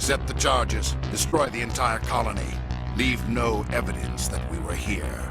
Set the charges. Destroy the entire colony. Leave no evidence that we were here.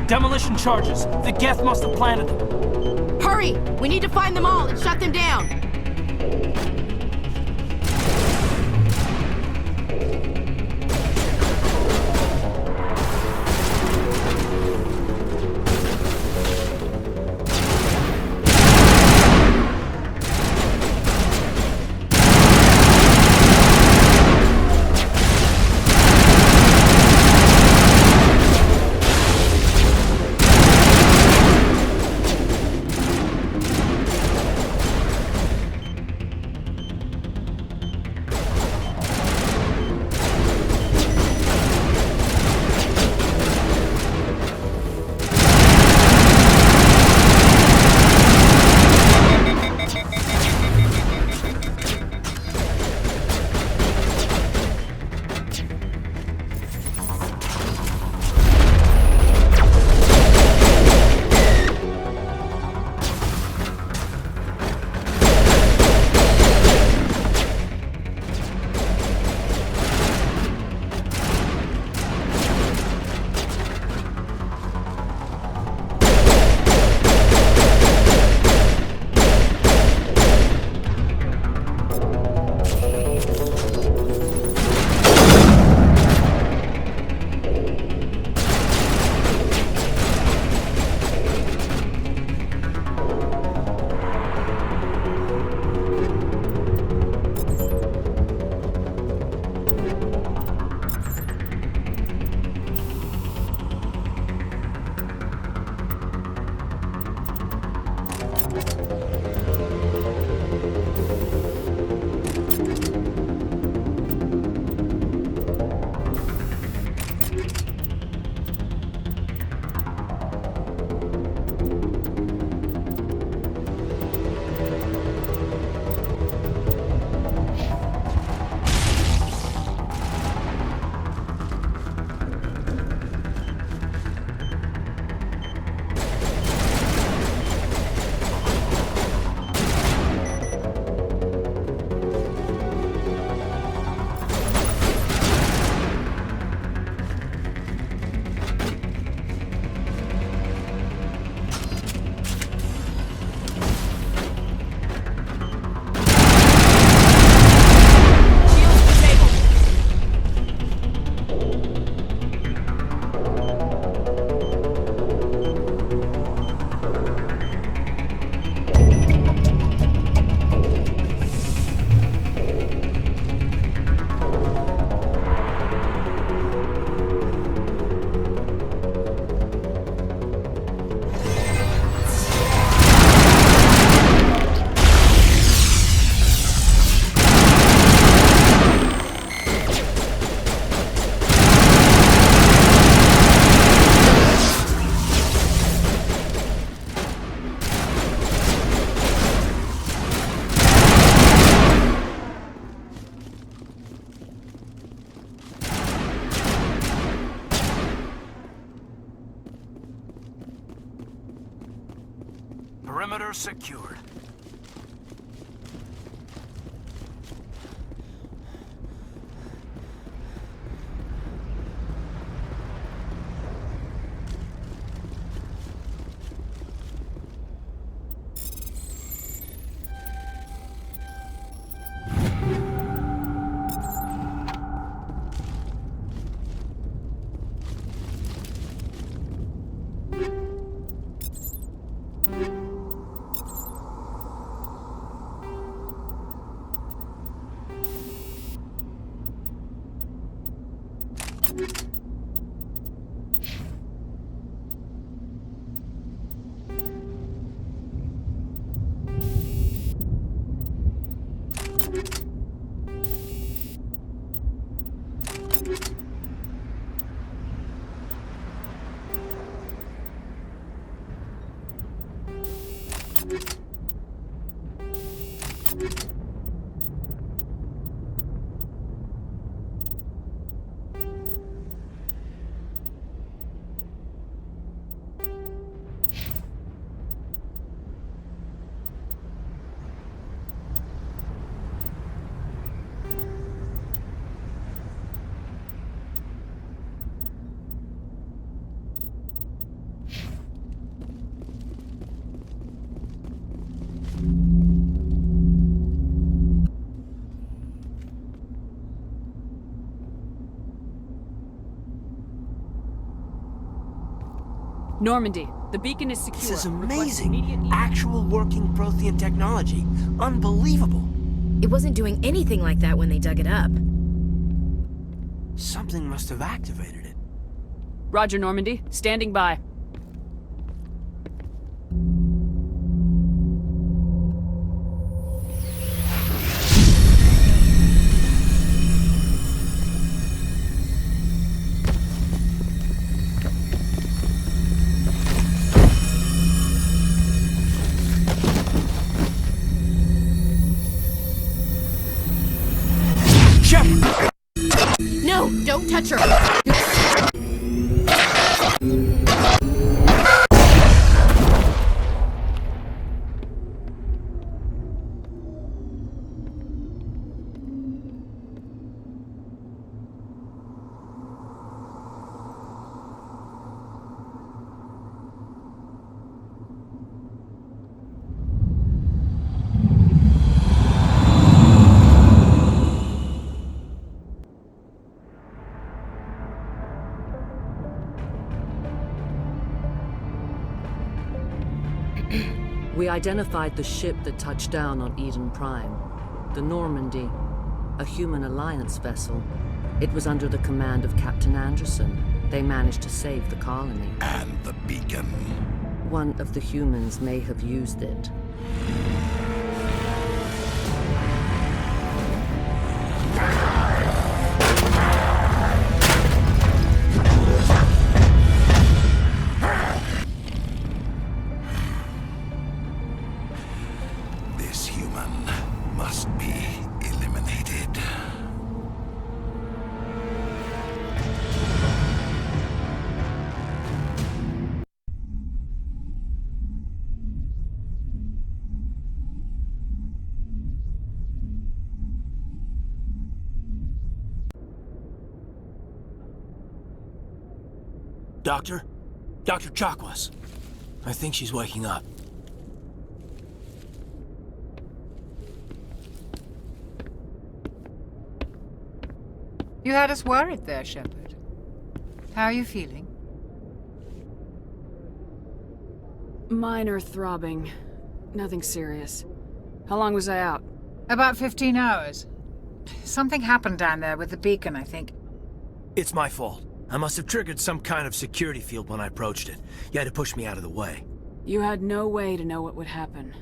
Demolition charges. The Geth must have planted them. Hurry! We need to find them all and shut them down! Perimeter secured. Normandy, the beacon is secure. This is Request amazing. immediate- Actual working Prothean technology. Unbelievable. It wasn't doing anything like that when they dug it up. Something must have activated it. Roger, Normandy. Standing by. No, don't touch her! We identified the ship that touched down on Eden Prime, the Normandy, a human alliance vessel. It was under the command of Captain Anderson. They managed to save the colony. And the beacon. One of the humans may have used it. This human must be eliminated. Doctor? Dr. Chakwas. I think she's waking up. You had us worried there, Shepard. How are you feeling? Minor throbbing. Nothing serious. How long was I out? About 15 hours. Something happened down there with the beacon, I think. It's my fault. I must have triggered some kind of security field when I approached it. You had to push me out of the way. You had no way to know what would happen.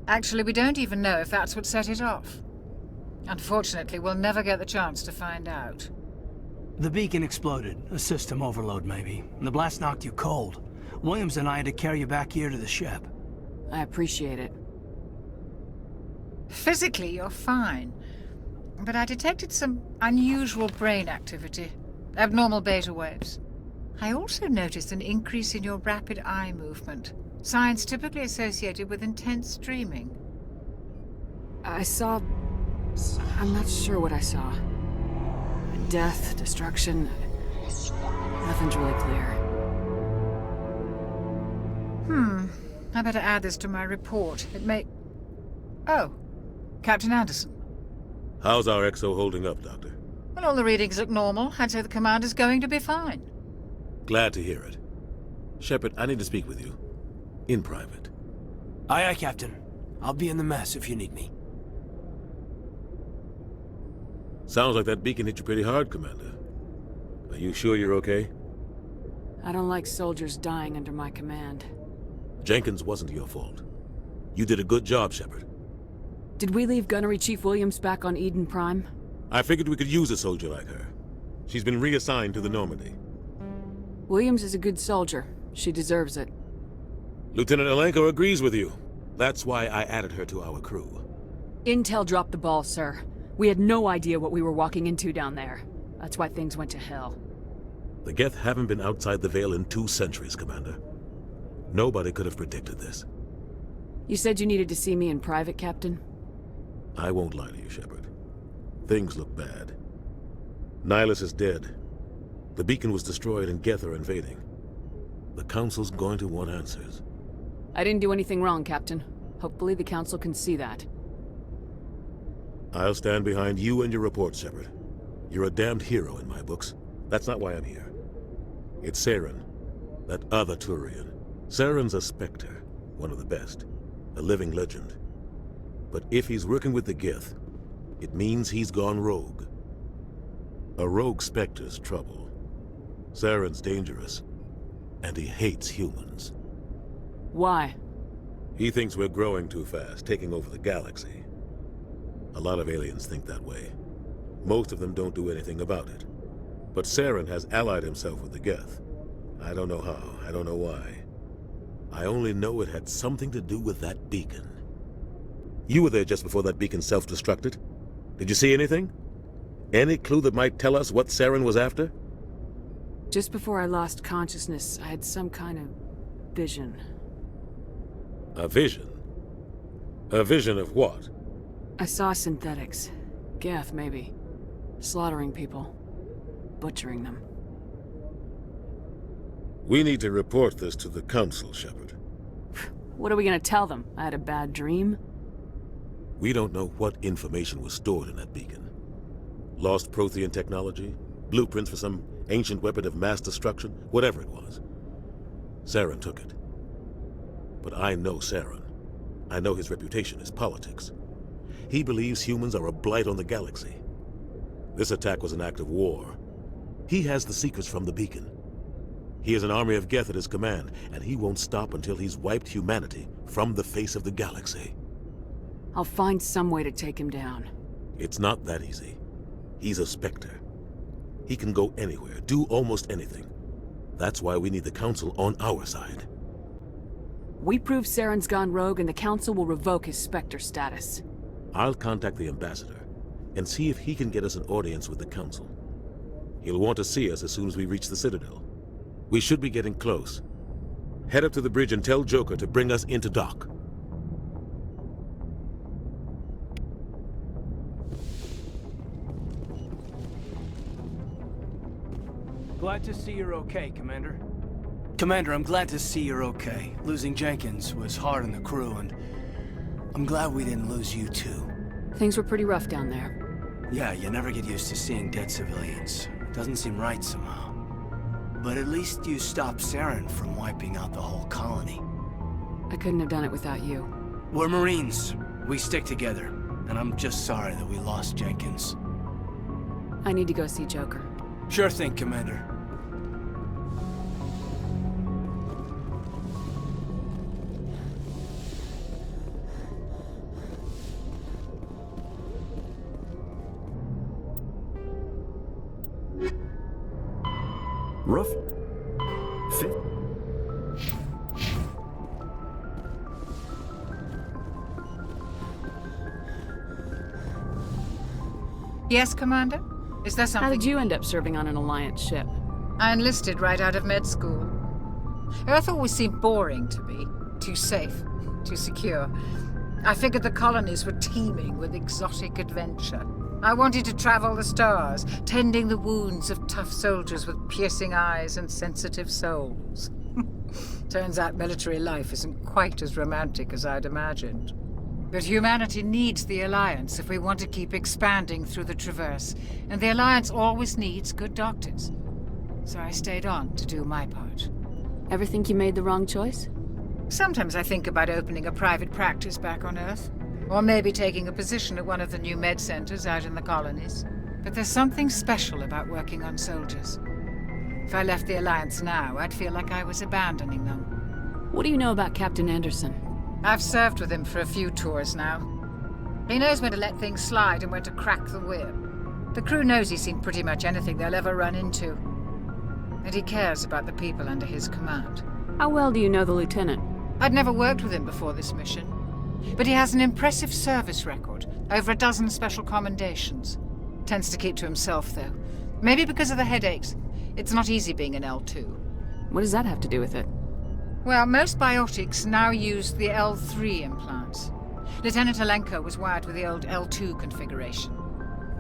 Actually, we don't even know if that's what set it off. Unfortunately, we'll never get the chance to find out. The beacon exploded. A system overload, maybe. And the blast knocked you cold. Williams and I had to carry you back here to the ship. I appreciate it. Physically, you're fine. But I detected some unusual brain activity. Abnormal beta waves. I also noticed an increase in your rapid eye movement. Signs typically associated with intense dreaming. I saw... I'm not sure what I saw. Death, destruction... Nothing's really clear. I better add this to my report. It may... Oh, Captain Anderson. How's our XO holding up, Doctor? Well, all the readings look normal. I'd say the commander's going to be fine. Glad to hear it. Shepard, I need to speak with you. In private. Aye, aye, Captain. I'll be in the mess if you need me. Sounds like that beacon hit you pretty hard, Commander. Are you sure you're okay? I don't like soldiers dying under my command. Jenkins wasn't your fault. You did a good job, Shepard. Did we leave Gunnery Chief Williams back on Eden Prime? I figured we could use a soldier like her. She's been reassigned to the Normandy. Williams is a good soldier. She deserves it. Lieutenant Alenko agrees with you. That's why I added her to our crew. Intel dropped the ball, sir. We had no idea what we were walking into down there. That's why things went to hell. The Geth haven't been outside the Veil in 2 centuries, Commander. Nobody could have predicted this. You said you needed to see me in private, Captain? I won't lie to you, Shepard. Things look bad. Nihilus is dead. The beacon was destroyed and Geth are invading. The Council's going to want answers. I didn't do anything wrong, Captain. Hopefully the Council can see that. I'll stand behind you and your report, Shepard. You're a damned hero in my books. That's not why I'm here. It's Saren, that other Turian. Saren's a Spectre, one of the best, a living legend. But if he's working with the Geth, it means he's gone rogue. A rogue Spectre's trouble. Saren's dangerous, and he hates humans. Why? He thinks we're growing too fast, taking over the galaxy. A lot of aliens think that way. Most of them don't do anything about it. But Saren has allied himself with the Geth. I don't know how, I don't know why. I only know it had something to do with that beacon. You were there just before that beacon self-destructed. Did you see anything? Any clue that might tell us what Saren was after? Just before I lost consciousness, I had some kind of vision. A vision? A vision of what? I saw synthetics. Geth, maybe. Slaughtering people. Butchering them. We need to report this to the Council, Shepard. What are we gonna tell them? I had a bad dream? We don't know what information was stored in that beacon. Lost Prothean technology? Blueprints for some ancient weapon of mass destruction? Whatever it was. Saren took it. But I know Saren. I know his reputation is politics. He believes humans are a blight on the galaxy. This attack was an act of war. He has the secrets from the beacon. He has an army of Geth at his command, and he won't stop until he's wiped humanity from the face of the galaxy. I'll find some way to take him down. It's not that easy. He's a Spectre. He can go anywhere, do almost anything. That's why we need the Council on our side. We prove Saren's gone rogue and the Council will revoke his Spectre status. I'll contact the Ambassador and see if he can get us an audience with the Council. He'll want to see us as soon as we reach the Citadel. We should be getting close. Head up to the bridge and tell Joker to bring us into dock. Glad to see you're okay, Commander. Commander, I'm glad to see you're okay. Losing Jenkins was hard on the crew, and I'm glad we didn't lose you too. Things were pretty rough down there. Yeah, you never get used to seeing dead civilians. Doesn't seem right somehow. But at least you stopped Saren from wiping out the whole colony. I couldn't have done it without you. We're Marines. We stick together. And I'm just sorry that we lost Jenkins. I need to go see Joker. Sure thing, Commander. Rough. Fit. Yes, Commander? Is there something? How did you end up serving on an Alliance ship? I enlisted right out of med school. Earth always seemed boring to me. Too safe, too secure. I figured the colonies were teeming with exotic adventure. I wanted to travel the stars, tending the wounds of tough soldiers with piercing eyes and sensitive souls. Turns out military life isn't quite as romantic as I'd imagined. But humanity needs the Alliance if we want to keep expanding through the Traverse, and the Alliance always needs good doctors. So I stayed on to do my part. Ever think you made the wrong choice? Sometimes I think about opening a private practice back on Earth. Or maybe taking a position at one of the new med centers out in the colonies. But there's something special about working on soldiers. If I left the Alliance now, I'd feel like I was abandoning them. What do you know about Captain Anderson? I've served with him for a few tours now. He knows when to let things slide and when to crack the whip. The crew knows he's seen pretty much anything they'll ever run into. And he cares about the people under his command. How well do you know the Lieutenant? I'd never worked with him before this mission, but he has an impressive service record, over a dozen special commendations. Tends to keep to himself, though. Maybe because of the headaches. It's not easy being an L2. What does that have to do with it? Well, most biotics now use the L3 implants. Lieutenant Alenko was wired with the old L2 configuration.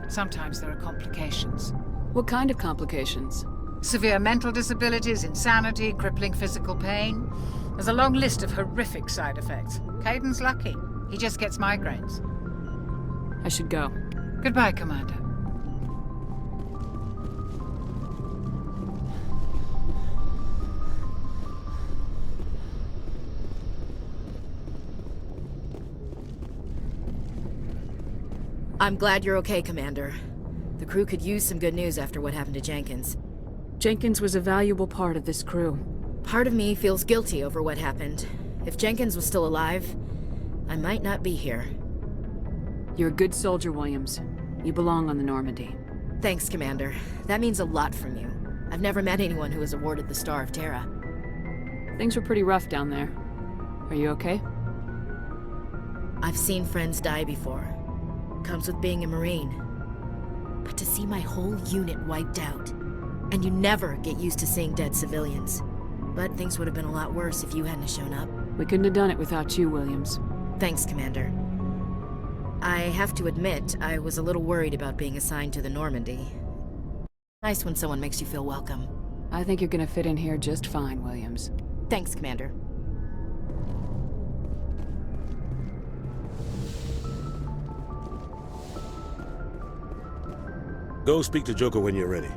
Sometimes there are complications. What kind of complications? Severe mental disabilities, insanity, crippling physical pain. There's a long list of horrific side effects. Caden's lucky. He just gets migraines. I should go. Goodbye, Commander. I'm glad you're okay, Commander. The crew could use some good news after what happened to Jenkins. Jenkins was a valuable part of this crew. Part of me feels guilty over what happened. If Jenkins was still alive, I might not be here. You're a good soldier, Williams. You belong on the Normandy. Thanks, Commander. That means a lot from you. I've never met anyone who was awarded the Star of Terra. Things were pretty rough down there. Are you okay? I've seen friends die before. Comes with being a Marine. But to see my whole unit wiped out, and you never get used to seeing dead civilians. But things would have been a lot worse if you hadn't shown up. We couldn't have done it without you, Williams. Thanks, Commander. I have to admit, I was a little worried about being assigned to the Normandy. Nice when someone makes you feel welcome. I think you're gonna fit in here just fine, Williams. Thanks, Commander. Go speak to Joker when you're ready.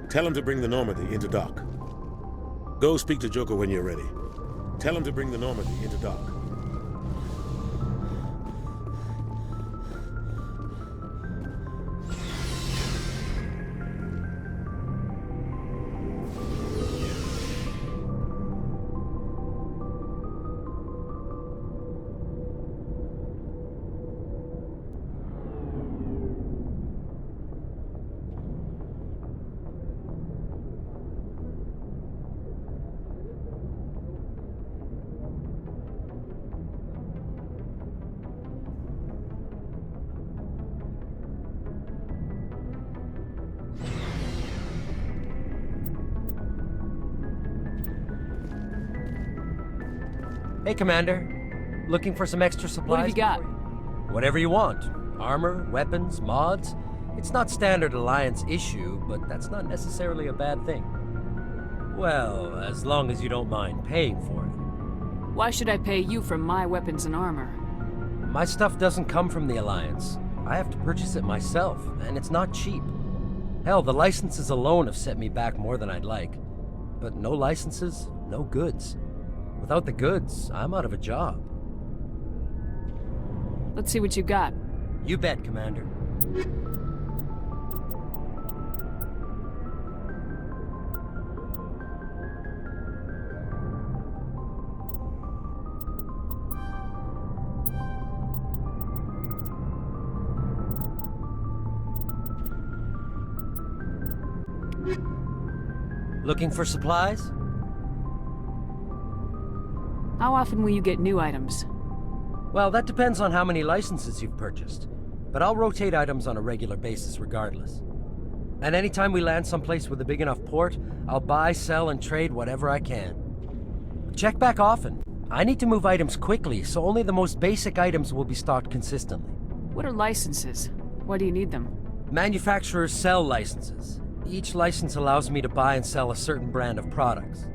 Tell him to bring the Normandy into dock. Go speak to Joker when you're ready. Tell him to bring the Normandy into dock. Hey, Commander. Looking for some extra supplies? What have you got? Whatever you want. Armor, weapons, mods. It's not standard Alliance issue, but that's not necessarily a bad thing. Well, as long as you don't mind paying for it. Why should I pay you for my weapons and armor? My stuff doesn't come from the Alliance. I have to purchase it myself, and it's not cheap. Hell, the licenses alone have set me back more than I'd like. But no licenses, no goods. Without the goods, I'm out of a job. Let's see what you got. You bet, Commander. Looking for supplies? How often will you get new items? Well, that depends on how many licenses you've purchased. But I'll rotate items on a regular basis regardless. And anytime we land someplace with a big enough port, I'll buy, sell, and trade whatever I can. Check back often. I need to move items quickly, so only the most basic items will be stocked consistently. What are licenses? Why do you need them? Manufacturers sell licenses. Each license allows me to buy and sell a certain brand of products.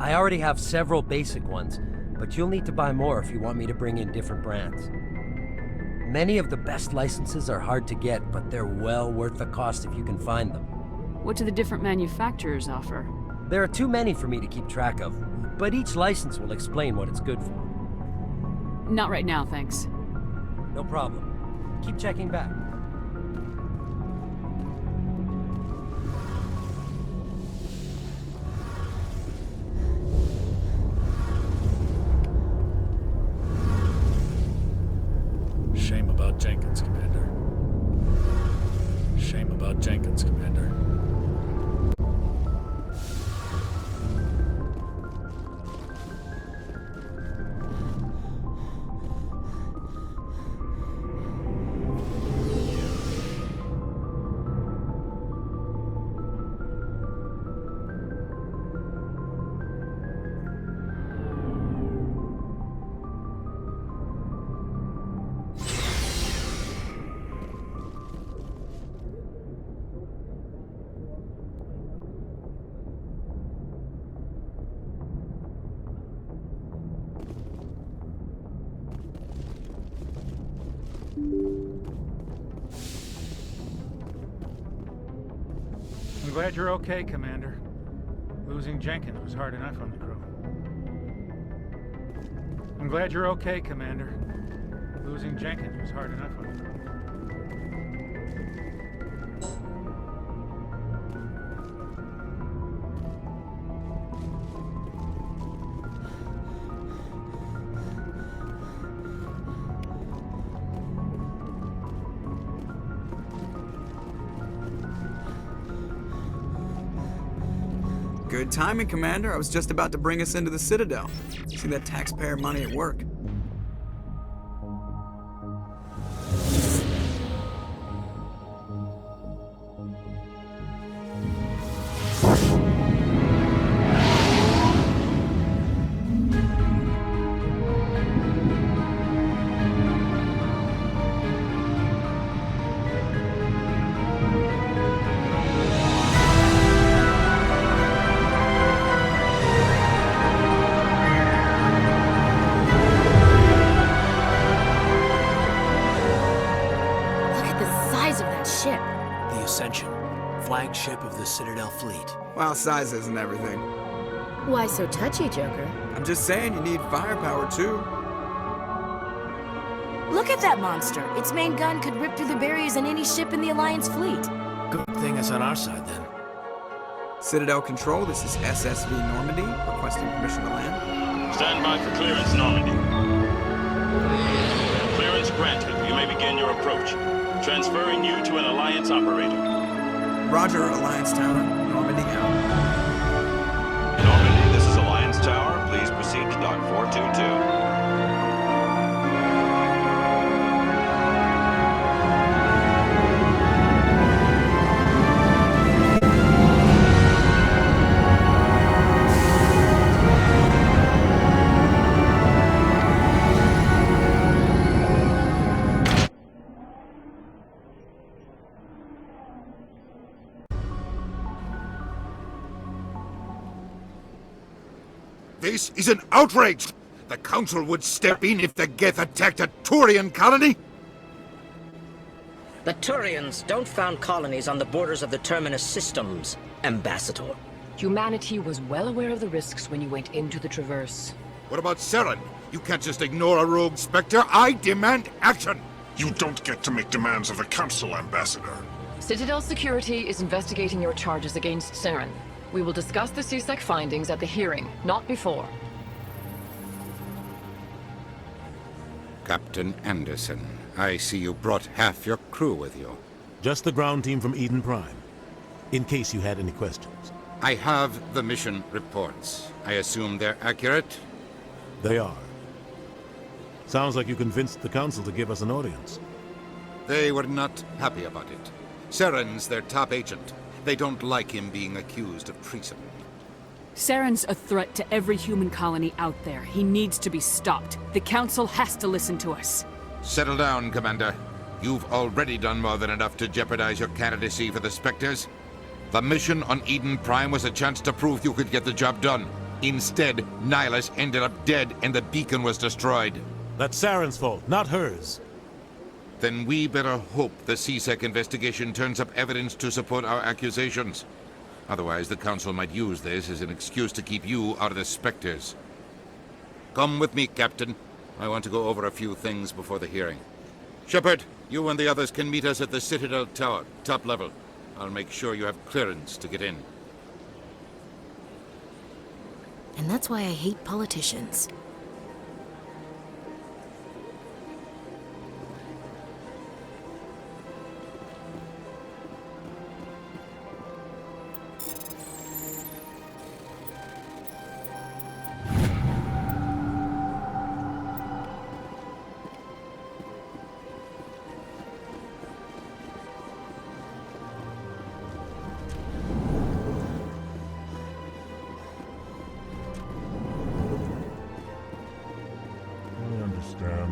I already have several basic ones, but you'll need to buy more if you want me to bring in different brands. Many of the best licenses are hard to get, but they're well worth the cost if you can find them. What do the different manufacturers offer? There are too many for me to keep track of, but each license will explain what it's good for. Not right now, thanks. No problem. Keep checking back. Shame about Jenkins, Commander. Shame about Jenkins, Commander. glad you're okay, Commander. Losing Jenkins was hard enough on the crew. I'm glad you're okay, Commander. Losing Jenkins was hard enough on the crew. Good timing, Commander. I was just about to bring us into the Citadel. See that taxpayer money at work. Flagship of the Citadel fleet. Well, size isn't everything. Why so touchy, Joker? I'm just saying you need firepower, too. Look at that monster. Its main gun could rip through the barriers in any ship in the Alliance fleet. Good thing it's on our side, then. Citadel Control, this is SSV Normandy, requesting permission to land. Stand by for clearance, Normandy. Clearance granted. You may begin your approach. Transferring you to an Alliance operator. Roger, Alliance Tower. Normandy out. Normandy, this is Alliance Tower. Please proceed to Dock 422. This is an outrage! The Council would step in if the Geth attacked a Turian colony? The Turians don't found colonies on the borders of the Terminus systems, Ambassador. Humanity was well aware of the risks when you went into the Traverse. What about Saren? You can't just ignore a rogue Spectre. I demand action! You don't get to make demands of the Council, Ambassador. Citadel Security is investigating your charges against Saren. We will discuss the CSEC findings at the hearing, not before. Captain Anderson, I see you brought half your crew with you. Just the ground team from Eden Prime, in case you had any questions. I have the mission reports. I assume they're accurate? They are. Sounds like you convinced the Council to give us an audience. They were not happy about it. Saren's their top agent. They don't like him being accused of treason. Saren's a threat to every human colony out there. He needs to be stopped. The Council has to listen to us. Settle down, Commander. You've already done more than enough to jeopardize your candidacy for the Spectres. The mission on Eden Prime was a chance to prove you could get the job done. Instead, Nihilus ended up dead and the beacon was destroyed. That's Saren's fault, not hers. Then we better hope the CSEC investigation turns up evidence to support our accusations. Otherwise, the Council might use this as an excuse to keep you out of the Spectres. Come with me, Captain. I want to go over a few things before the hearing. Shepard, you and the others can meet us at the Citadel Tower, top level. I'll make sure you have clearance to get in. And that's why I hate politicians.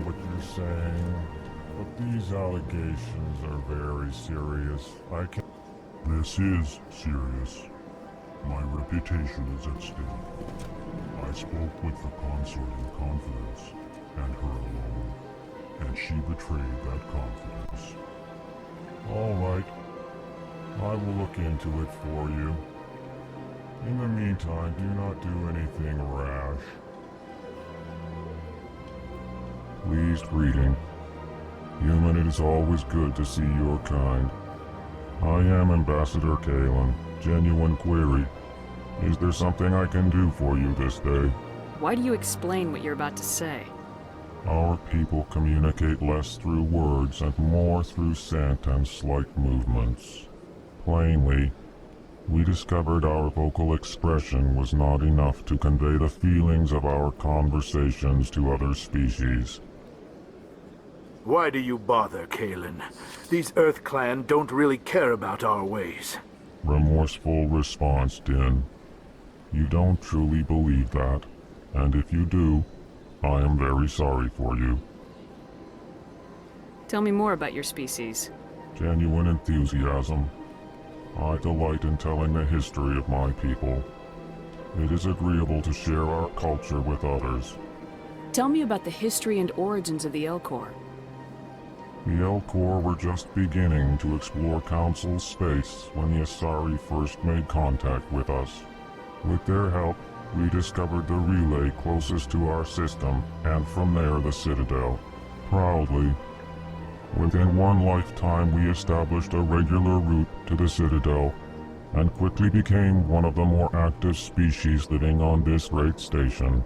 What you're saying, but these allegations are very serious. This is serious. My reputation is at stake. I spoke with the consort in confidence, and her alone, and she betrayed that confidence. All right. I will look into it for you. In the meantime, do not do anything rash. Pleased reading. Human, it is always good to see your kind. I am Ambassador Kalen. Genuine query. Is there something I can do for you this day? Why do you explain what you're about to say? Our people communicate less through words and more through scent and slight movements. Plainly, we discovered our vocal expression was not enough to convey the feelings of our conversations to other species. Why do you bother, Kalen? These Earth Clan don't really care about our ways. Remorseful response, Din. You don't truly believe that, and if you do, I am very sorry for you. Tell me more about your species. Genuine enthusiasm. I delight in telling the history of my people. It is agreeable to share our culture with others. Tell me about the history and origins of the Elcor. The Elcor were just beginning to explore Council space when the Asari first made contact with us. With their help, we discovered the relay closest to our system, and from there the Citadel. Proudly, within one lifetime we established a regular route to the Citadel, and quickly became one of the more active species living on this great station.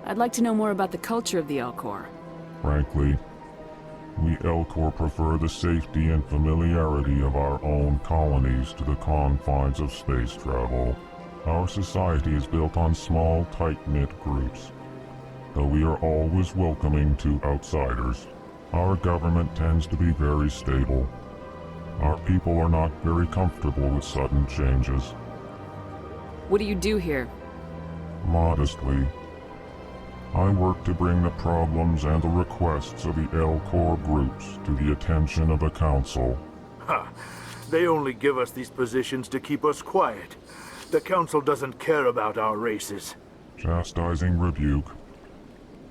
I'd like to know more about the culture of the Elcor. Frankly, we Elcor prefer the safety and familiarity of our own colonies to the confines of space travel. Our society is built on small, tight-knit groups, though we are always welcoming to outsiders. Our government tends to be very stable. Our people are not very comfortable with sudden changes. What do you do here? Modestly, I work to bring the problems and the requests of the Elcor groups to the attention of the Council. Ha! They only give us these positions to keep us quiet. The Council doesn't care about our races. Chastising rebuke.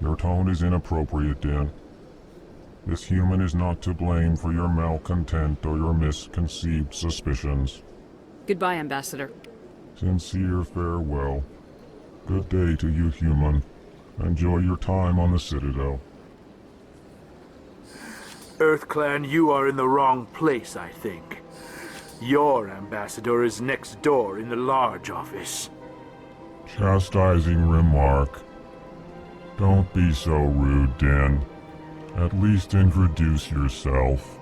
Your tone is inappropriate, Din. This human is not to blame for your malcontent or your misconceived suspicions. Goodbye, Ambassador. Sincere farewell. Good day to you, human. Enjoy your time on the Citadel. Earth Clan, you are in the wrong place, I think. Your ambassador is next door in the large office. Chastising remark. Don't be so rude, Din. At least introduce yourself.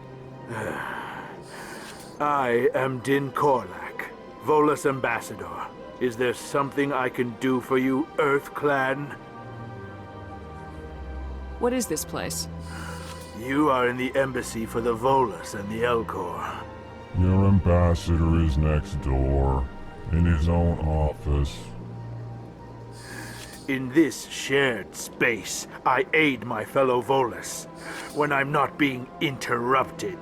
I am Din Korlak, Volus ambassador. Is there something I can do for you, Earth Clan? What is this place? You are in the embassy for the Volus and the Elcor. Your ambassador is next door, in his own office. In this shared space, I aid my fellow Volus when I'm not being interrupted.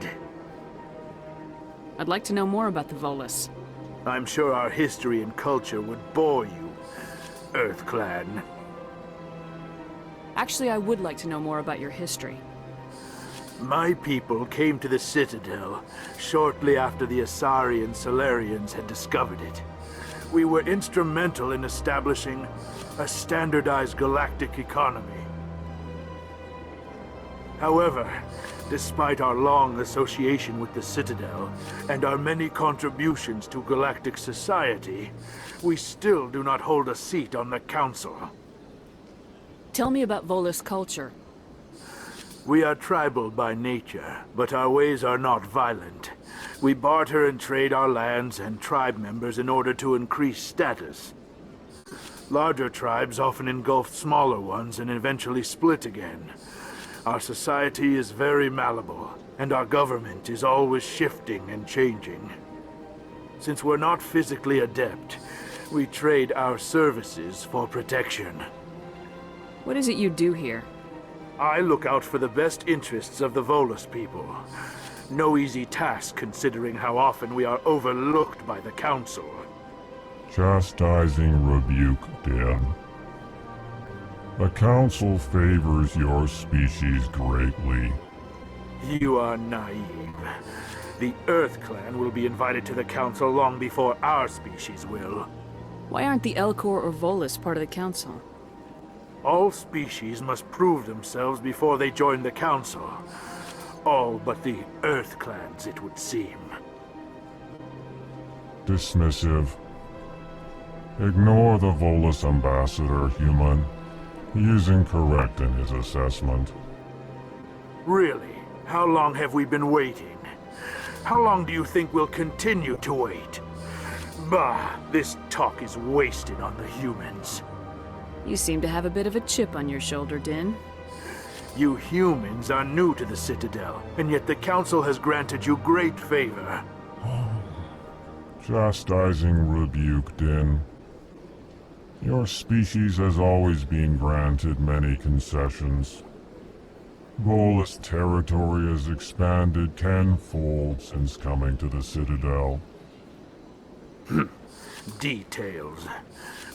I'd like to know more about the Volus. I'm sure our history and culture would bore you, Earth Clan. Actually, I would like to know more about your history. My people came to the Citadel shortly after the Asari and Solarians had discovered it. We were instrumental in establishing a standardized galactic economy. However, despite our long association with the Citadel and our many contributions to galactic society, we still do not hold a seat on the Council. Tell me about Volus culture. We are tribal by nature, but our ways are not violent. We barter and trade our lands and tribe members in order to increase status. Larger tribes often engulf smaller ones and eventually split again. Our society is very malleable, and our government is always shifting and changing. Since we're not physically adept, we trade our services for protection. What is it you do here? I look out for the best interests of the Volus people. No easy task considering how often we are overlooked by the Council. Chastising rebuke, Din. The Council favors your species greatly. You are naive. The Earth Clan will be invited to the Council long before our species will. Why aren't the Elcor or Volus part of the Council? All species must prove themselves before they join the Council. All but the Earth Clans, it would seem. Dismissive. Ignore the Volus ambassador, human. He is incorrect in his assessment. Really? How long have we been waiting? How long do you think we'll continue to wait? Bah, this talk is wasted on the humans. You seem to have a bit of a chip on your shoulder, Din. You humans are new to the Citadel, and yet the Council has granted you great favor. Chastising rebuke, Din. Your species has always been granted many concessions. Volus territory has expanded tenfold since coming to the Citadel. Details.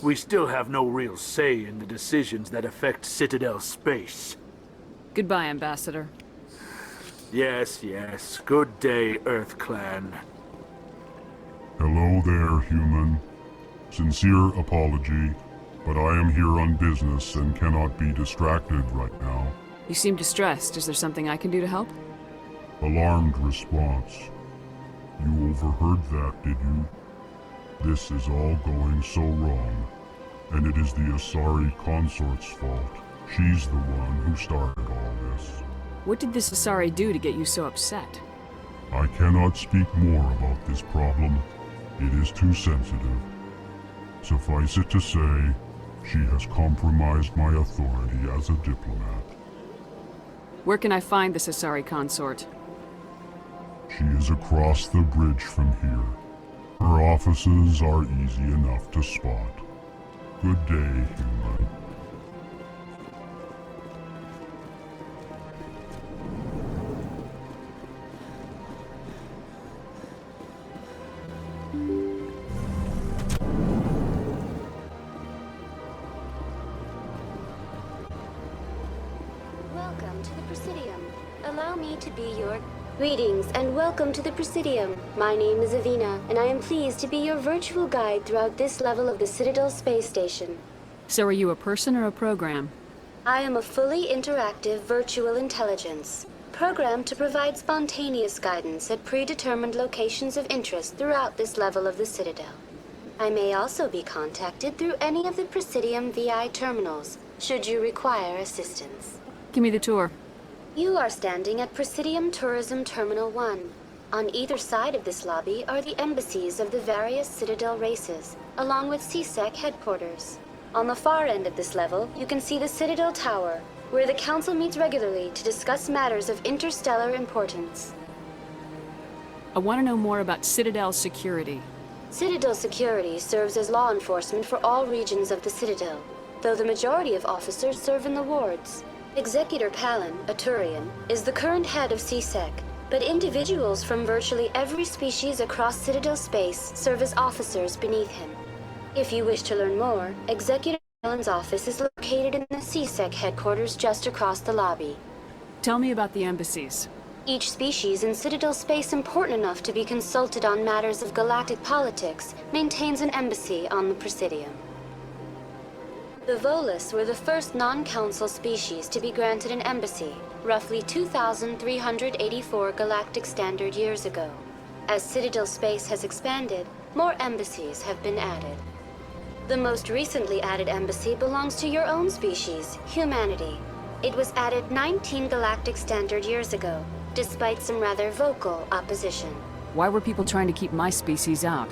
We still have no real say in the decisions that affect Citadel space. Goodbye, Ambassador. Yes, yes. Good day, Earth Clan. Hello there, human. Sincere apology, but I am here on business and cannot be distracted right now. You seem distressed. Is there something I can do to help? Alarmed response. You overheard that, did you? This is all going so wrong, and it is the Asari consort's fault. She's the one who started all this. What did this Asari do to get you so upset? I cannot speak more about this problem. It is too sensitive. Suffice it to say, she has compromised my authority as a diplomat. Where can I find this Asari consort? She is across the bridge from here. Her offices are easy enough to spot. Good day, human. Welcome to the Presidium. Allow me to be your... Greetings and welcome to the Presidium. My name is Avina, and I am pleased to be your virtual guide throughout this level of the Citadel space station. So are you a person or a program? I am a fully interactive virtual intelligence, programmed to provide spontaneous guidance at predetermined locations of interest throughout this level of the Citadel. I may also be contacted through any of the Presidium VI terminals, should you require assistance. Give me the tour. You are standing at Presidium Tourism Terminal 1. On either side of this lobby are the embassies of the various Citadel races, along with CSEC headquarters. On the far end of this level, you can see the Citadel Tower, where the Council meets regularly to discuss matters of interstellar importance. I want to know more about Citadel security. Citadel security serves as law enforcement for all regions of the Citadel, though the majority of officers serve in the wards. Executor Palin, a Turian, is the current head of CSEC, but individuals from virtually every species across Citadel space serve as officers beneath him. If you wish to learn more, Executor Palin's office is located in the CSEC headquarters just across the lobby. Tell me about the embassies. Each species in Citadel space important enough to be consulted on matters of galactic politics maintains an embassy on the Presidium. The Volus were the first non-council species to be granted an embassy, roughly 2,384 galactic standard years ago. As Citadel space has expanded, more embassies have been added. The most recently added embassy belongs to your own species, humanity. It was added 19 galactic standard years ago, despite some rather vocal opposition. Why were people trying to keep my species out?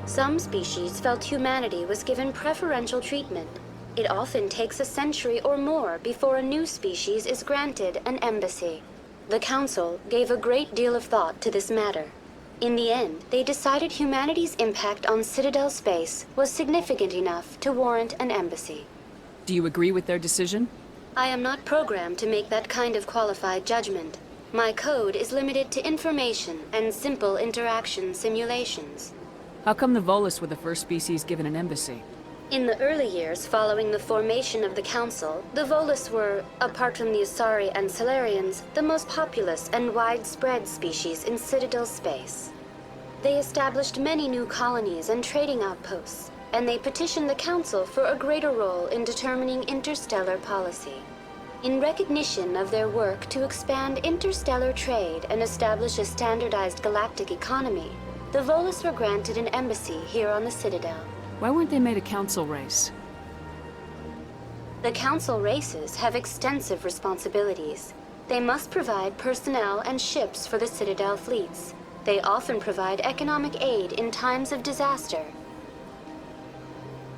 Some species felt humanity was given preferential treatment. It often takes a century or more before a new species is granted an embassy. The Council gave a great deal of thought to this matter. In the end, they decided humanity's impact on Citadel space was significant enough to warrant an embassy. Do you agree with their decision? I am not programmed to make that kind of qualified judgment. My code is limited to information and simple interaction simulations. How come the Volus were the first species given an embassy? In the early years following the formation of the Council, the Volus were, apart from the Asari and Salarians, the most populous and widespread species in Citadel space. They established many new colonies and trading outposts, and they petitioned the Council for a greater role in determining interstellar policy. In recognition of their work to expand interstellar trade and establish a standardized galactic economy, the Volus were granted an embassy here on the Citadel. Why weren't they made a council race? The Council races have extensive responsibilities. They must provide personnel and ships for the Citadel fleets. They often provide economic aid in times of disaster.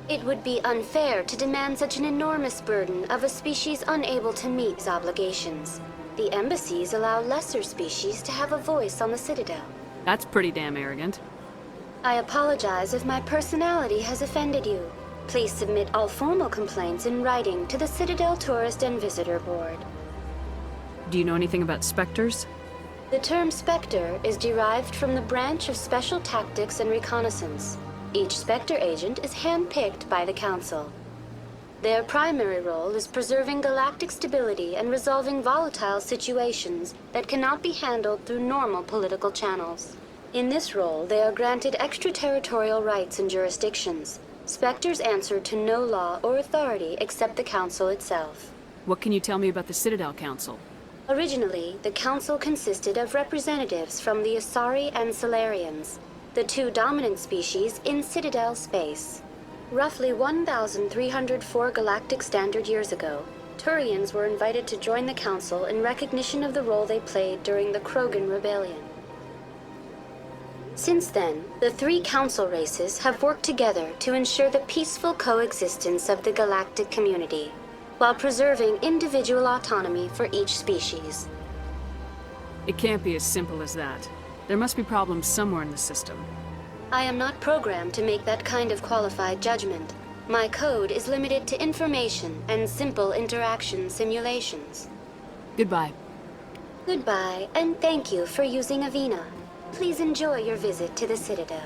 It would be unfair to demand such an enormous burden of a species unable to meet its obligations. The embassies allow lesser species to have a voice on the Citadel. That's pretty damn arrogant. I apologize if my personality has offended you. Please submit all formal complaints in writing to the Citadel Tourist and Visitor Board. Do you know anything about specters? The term Spectre is derived from the branch of Special Tactics and Reconnaissance. Each Spectre agent is handpicked by the Council. Their primary role is preserving galactic stability and resolving volatile situations that cannot be handled through normal political channels. In this role, they are granted extraterritorial rights and jurisdictions. Spectres answer to no law or authority except the Council itself. What can you tell me about the Citadel Council? Originally, the Council consisted of representatives from the Asari and Salarians, the two dominant species in Citadel space. Roughly 1,304 galactic standard years ago, Turians were invited to join the Council in recognition of the role they played during the Krogan Rebellion. Since then, the three Council races have worked together to ensure the peaceful coexistence of the galactic community, while preserving individual autonomy for each species. It can't be as simple as that. There must be problems somewhere in the system. I am not programmed to make that kind of qualified judgment. My code is limited to information and simple interaction simulations. Goodbye. Goodbye, and thank you for using Avina. Please enjoy your visit to the Citadel.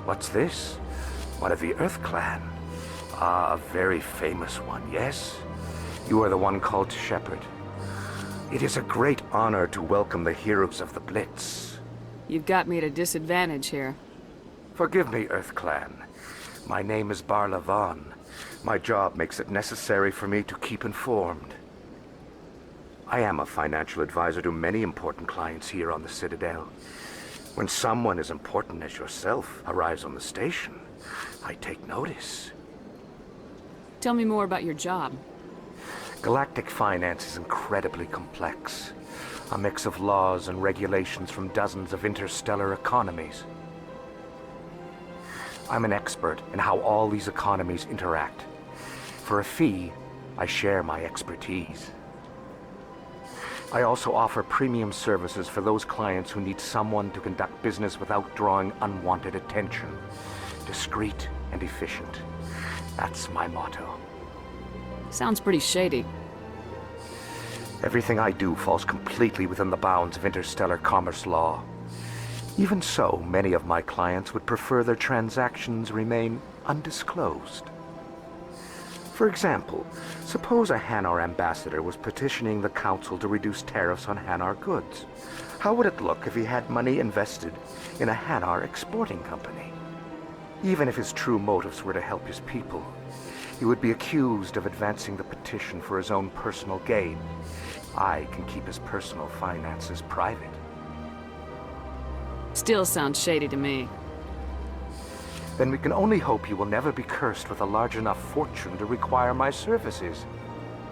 What's this? One of the Earth Clan. Ah, a very famous one, yes? You are the one called Shepherd. It is a great honor to welcome the heroes of the Blitz. You've got me at a disadvantage here. Forgive me, Earth Clan. My name is Barla Vaughn. My job makes it necessary for me to keep informed. I am a financial advisor to many important clients here on the Citadel. When someone as important as yourself arrives on the station, I take notice. Tell me more about your job. Galactic finance is incredibly complex. A mix of laws and regulations from dozens of interstellar economies. I'm an expert in how all these economies interact. For a fee, I share my expertise. I also offer premium services for those clients who need someone to conduct business without drawing unwanted attention. Discreet and efficient. That's my motto. Sounds pretty shady. Everything I do falls completely within the bounds of interstellar commerce law. Even so, many of my clients would prefer their transactions remain undisclosed. For example, suppose a Hanar ambassador was petitioning the Council to reduce tariffs on Hanar goods. How would it look if he had money invested in a Hanar exporting company? Even if his true motives were to help his people, he would be accused of advancing the petition for his own personal gain. I can keep his personal finances private. Still sounds shady to me. Then we can only hope you will never be cursed with a large enough fortune to require my services.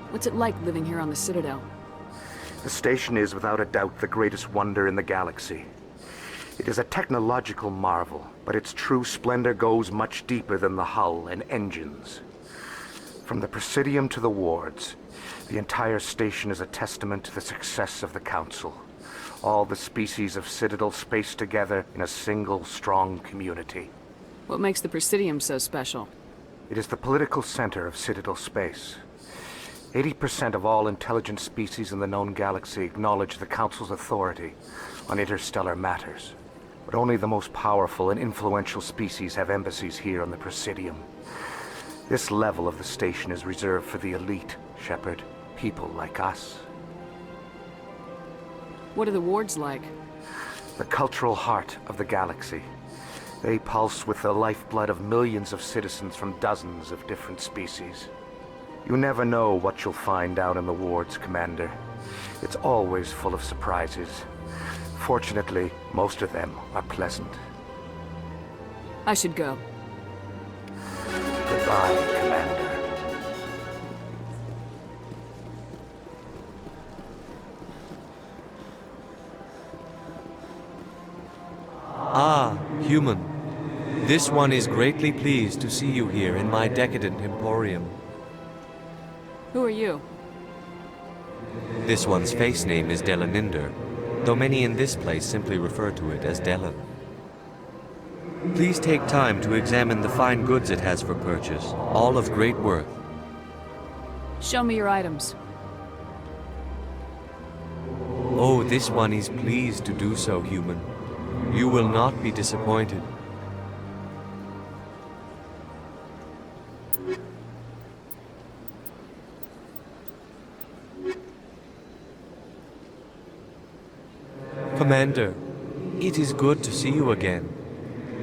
What's it like living here on the Citadel? The station is without a doubt the greatest wonder in the galaxy. It is a technological marvel, but its true splendor goes much deeper than the hull and engines. From the Presidium to the wards, the entire station is a testament to the success of the Council. All the species of Citadel spaced together in a single, strong community. What makes the Presidium so special? It is the political center of Citadel space. 80% of all intelligent species in the known galaxy acknowledge the Council's authority on interstellar matters. But only the most powerful and influential species have embassies here on the Presidium. This level of the station is reserved for the elite, Shepard. People like us. What are the wards like? The cultural heart of the galaxy. They pulse with the lifeblood of millions of citizens from dozens of different species. You never know what you'll find out in the wards, Commander. It's always full of surprises. Fortunately, most of them are pleasant. I should go. Goodbye, Commander. Ah, human. This one is greatly pleased to see you here in my decadent emporium. Who are you? This one's face name is Delaninder, though many in this place simply refer to it as Delan. Please take time to examine the fine goods it has for purchase, all of great worth. Show me your items. Oh, this one is pleased to do so, human. You will not be disappointed. Commander, it is good to see you again.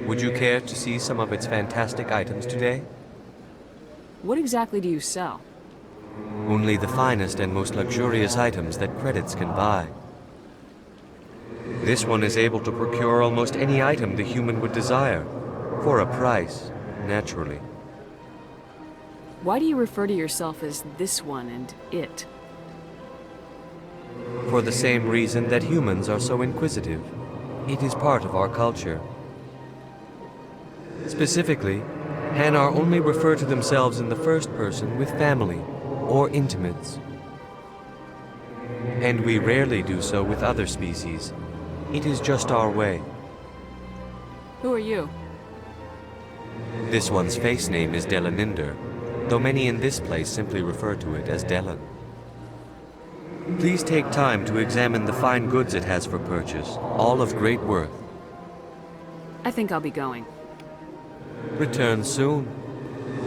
Would you care to see some of its fantastic items today? What exactly do you sell? Only the finest and most luxurious items that credits can buy. This one is able to procure almost any item the human would desire, for a price, naturally. Why do you refer to yourself as this one and it? For the same reason that humans are so inquisitive. It is part of our culture. Specifically, Hanar only refer to themselves in the first person with family or intimates. And we rarely do so with other species. It is just our way. Who are you? This one's face name is Delaninder, though many in this place simply refer to it as Delan. Please take time to examine the fine goods it has for purchase, all of great worth. I think I'll be going. Return soon.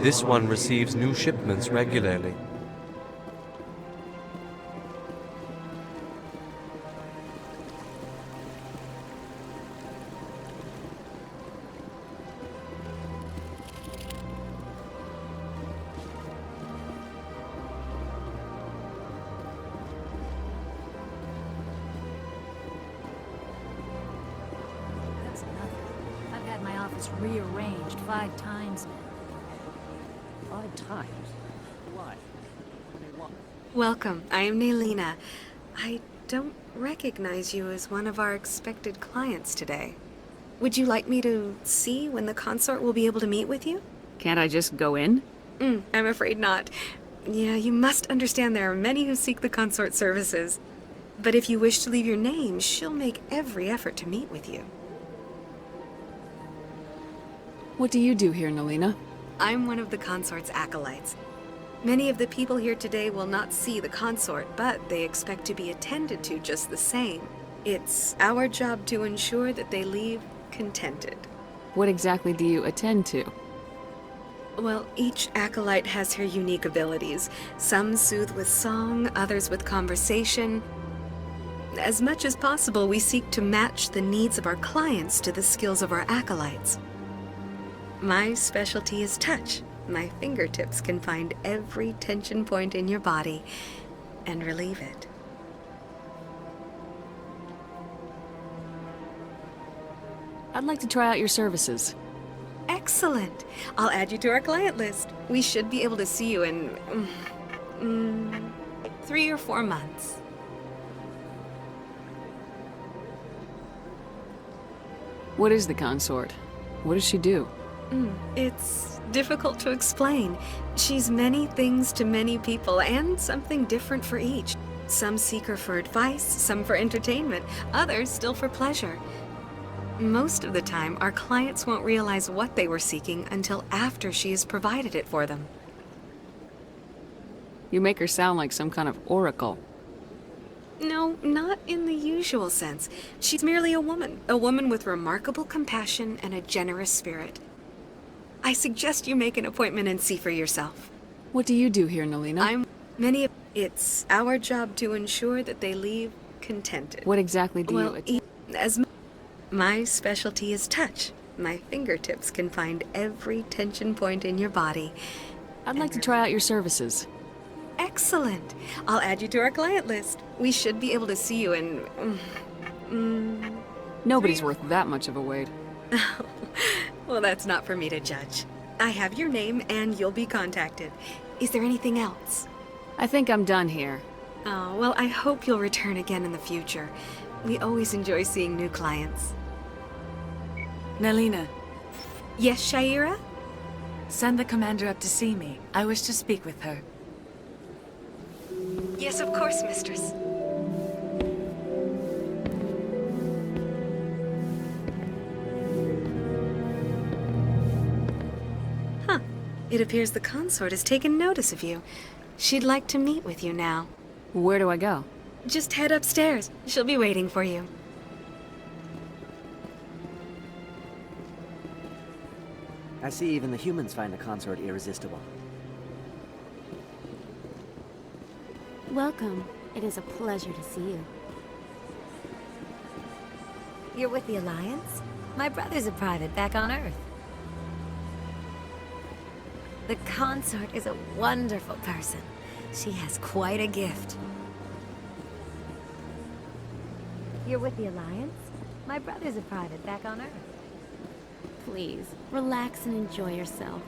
This one receives new shipments regularly. It's rearranged 5 times now. 5 times? Why? What do they want? Welcome. I am Naylina. I don't recognize you as one of our expected clients today. Would you like me to see when the consort will be able to meet with you? Can't I just go in? I'm afraid not. Yeah, you must understand there are many who seek the consort services. But if you wish to leave your name, she'll make every effort to meet with you. What do you do here, Naylina? I'm one of the consort's acolytes. Many of the people here today will not see the consort, but they expect to be attended to just the same. It's our job to ensure that they leave contented. What exactly do you attend to? Well, each acolyte has her unique abilities. Some soothe with song, others with conversation. As much as possible, we seek to match the needs of our clients to the skills of our acolytes. My specialty is touch. My fingertips can find every tension point in your body and relieve it. I'd like to try out your services. Excellent. I'll add you to our client list. We should be able to see you in 3 or 4 months. What is the consort? What does she do? It's difficult to explain. She's many things to many people, and something different for each. Some seek her for advice, some for entertainment, others still for pleasure. Most of the time, our clients won't realize what they were seeking until after she has provided it for them. You make her sound like some kind of oracle. No, not in the usual sense. She's merely a woman with remarkable compassion and a generous spirit. I suggest you make an appointment and see for yourself. What do you do here, Naylina? It's our job to ensure that they leave contented. What exactly do you... My specialty is touch. My fingertips can find every tension point in your body. I'd like to try out your services. Excellent. I'll add you to our client list. We should be able to see you in... Nobody's worth that much of a wait. Well, that's not for me to judge. I have your name and you'll be contacted. Is there anything else? I think I'm done here. Oh, well, I hope you'll return again in the future. We always enjoy seeing new clients. Naylina. Yes, Shaira? Send the commander up to see me. I wish to speak with her. Yes, of course, mistress. Huh. It appears the consort has taken notice of you. She'd like to meet with you now. Where do I go? Just head upstairs. She'll be waiting for you. I see even the humans find the consort irresistible. Welcome. It is a pleasure to see you. You're with the Alliance? My brother's a private back on Earth. The consort is a wonderful person. She has quite a gift. You're with the Alliance? My brother's a private back on Earth. Please, relax and enjoy yourself.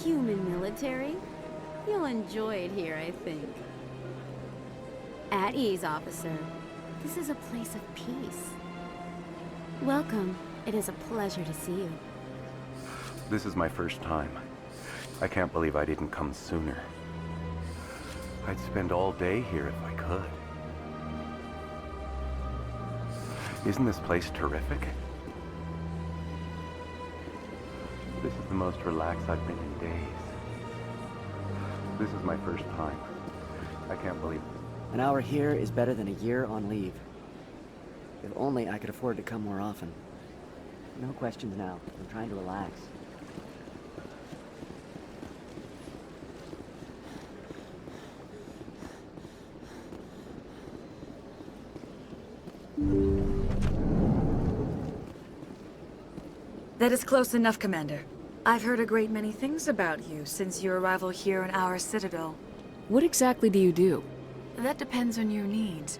Human military? You'll enjoy it here, I think. At ease, officer. This is a place of peace. Welcome. It is a pleasure to see you. This is my first time. I can't believe I didn't come sooner. I'd spend all day here if I could. Isn't this place terrific? This is the most relaxed I've been in days. This is my first time. I can't believe it. An hour here is better than a year on leave. If only I could afford to come more often. No questions now. I'm trying to relax. That is close enough, Commander. I've heard a great many things about you since your arrival here in our Citadel. What exactly do you do? That depends on your needs.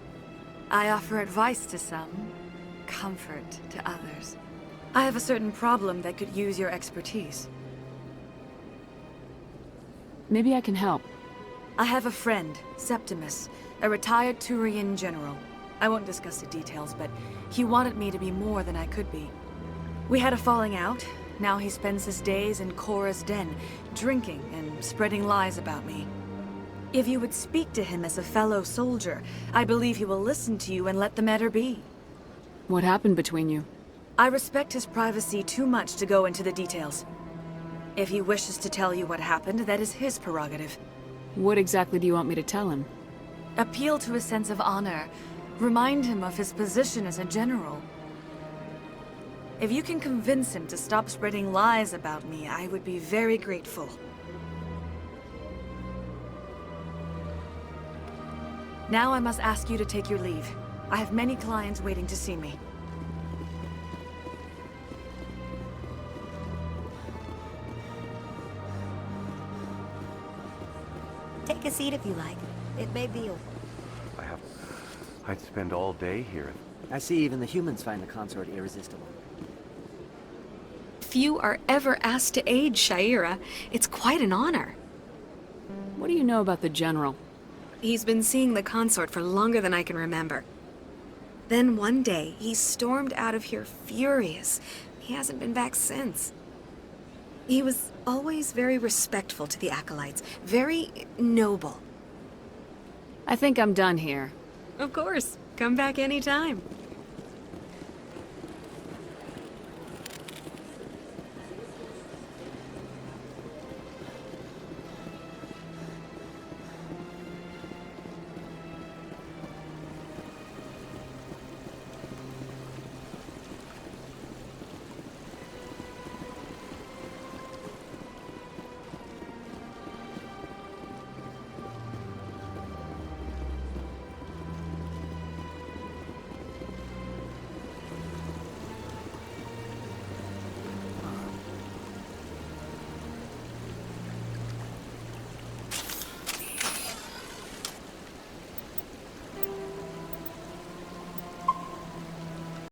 I offer advice to some, comfort to others. I have a certain problem that could use your expertise. Maybe I can help. I have a friend, Septimus, a retired Turian general. I won't discuss the details, but he wanted me to be more than I could be. We had a falling out. Now he spends his days in Korra's den, drinking and spreading lies about me. If you would speak to him as a fellow soldier, I believe he will listen to you and let the matter be. What happened between you? I respect his privacy too much to go into the details. If he wishes to tell you what happened, that is his prerogative. What exactly do you want me to tell him? Appeal to his sense of honor. Remind him of his position as a general. If you can convince him to stop spreading lies about me, I would be very grateful. Now I must ask you to take your leave. I have many clients waiting to see me. Take a seat if you like. It may be a... I'd spend all day here. I see even the humans find the consort irresistible. Few are ever asked to aid Sha'ira. It's quite an honor. What do you know about the General? He's been seeing the consort for longer than I can remember. Then one day, he stormed out of here furious. He hasn't been back since. He was always very respectful to the acolytes, very noble. I think I'm done here. Of course. Come back anytime.